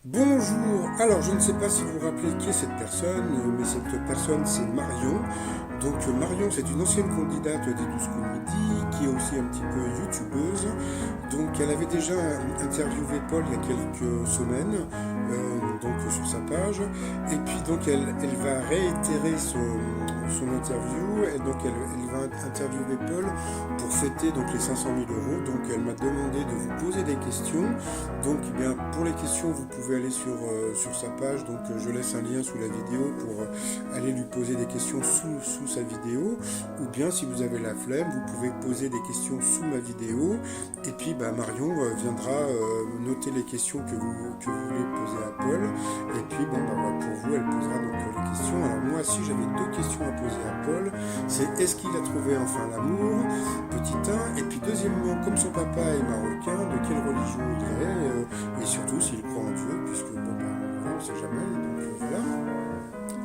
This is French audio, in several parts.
Bonjour, alors je ne sais pas si vous vous rappelez qui est cette personne, mais cette personne c'est Marion. Donc Marion c'est une ancienne candidate des 12 coups de midi, qui est aussi un petit peu youtubeuse. Donc elle avait déjà interviewé Paul il y a quelques semaines, donc sur sa page. Et puis donc elle va réitérer son interview, et donc elle va interviewer Paul pour fêter donc les 500 000 euros. Donc elle m'a demandé de vous poser des questions. Donc eh bien, pour les questions, vous pouvez aller sur sa page. Donc je laisse un lien sous la vidéo pour aller lui poser des questions sous sa vidéo. Ou bien si vous avez la flemme, vous pouvez poser des questions sous ma vidéo. Et puis bah, Marion viendra noter les questions que vous voulez poser à Paul. Et puis bon, bah, voilà, pour vous, elle posera donc les questions. Alors moi, si j'avais deux questions à poser à Paul, c'est est-ce qu'il a trouvé enfin l'amour, petit 1, et puis deuxièmement, comme son papa est marocain, de quelle religion il est, et surtout s'il croit en Dieu, puisque bon, ben, voilà, on ne sait jamais, donc voilà.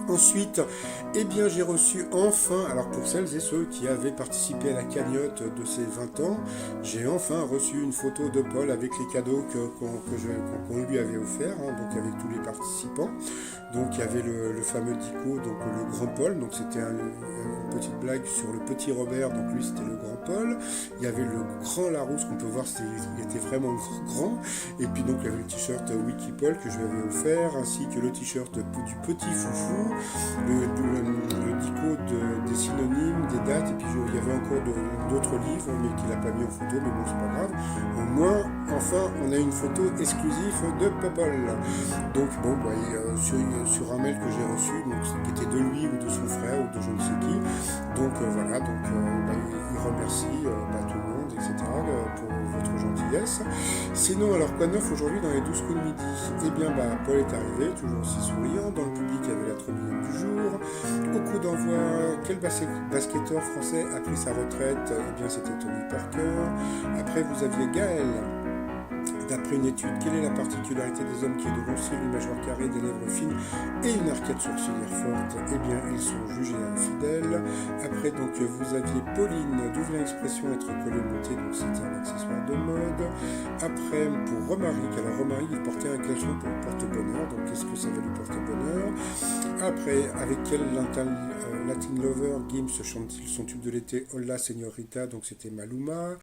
Ensuite, eh bien, j'ai reçu enfin, alors pour celles et ceux qui avaient participé à la cagnotte de ses 20 ans, j'ai enfin reçu une photo de Paul avec les cadeaux qu'on lui avait offerts, hein, donc avec tous les participants. Donc il y avait le fameux Dico, donc le grand Paul, donc c'était une petite blague sur le petit Robert, donc lui c'était le grand Paul. Il y avait le grand Larousse qu'on peut voir, il était vraiment grand. Et puis donc il y avait le t-shirt Wikipol que je lui avais offert, ainsi que le t-shirt du petit Foufou, le dico des synonymes, des dates, et puis il y avait encore d'autres livres, mais qu'il n'a pas mis en photo, mais bon, c'est pas grave. Au moins, enfin, on a une photo exclusive de Popol. Donc, bon, bah, sur un mail que j'ai reçu, donc, qui était de lui ou de son frère ou de je ne sais qui, donc voilà, donc bah, il remercie bah, tout le monde, etc., pour votre gentillesse. Sinon, alors quoi de neuf aujourd'hui dans les 12 coups de midi? Eh bien, bah, Paul est arrivé, toujours aussi souriant. Dans le public, il y avait la tribune du jour. Au coup d'envoi, quel basketteur français a pris sa retraite? Eh bien, c'était Tony Parker. Après, vous aviez Gaël. D'après une étude, quelle est la particularité des hommes qui ont de longs cils, une mâchoire carrée, des lèvres fines et une arcade sourcilière forte? Eh bien, ils sont jugés infidèles. Après, donc, vous aviez Pauline, d'où vient l'expression être collé monté, donc c'était un accessoire de mode. Après, pour Romaric, alors Romaric, il portait un caleçon pour le porte-bonheur, donc qu'est-ce que ça va lui porter bonheur? Après, avec quel Latin Lover Gims chante-t-il son tube de l'été Hola Señorita, donc c'était Maluma.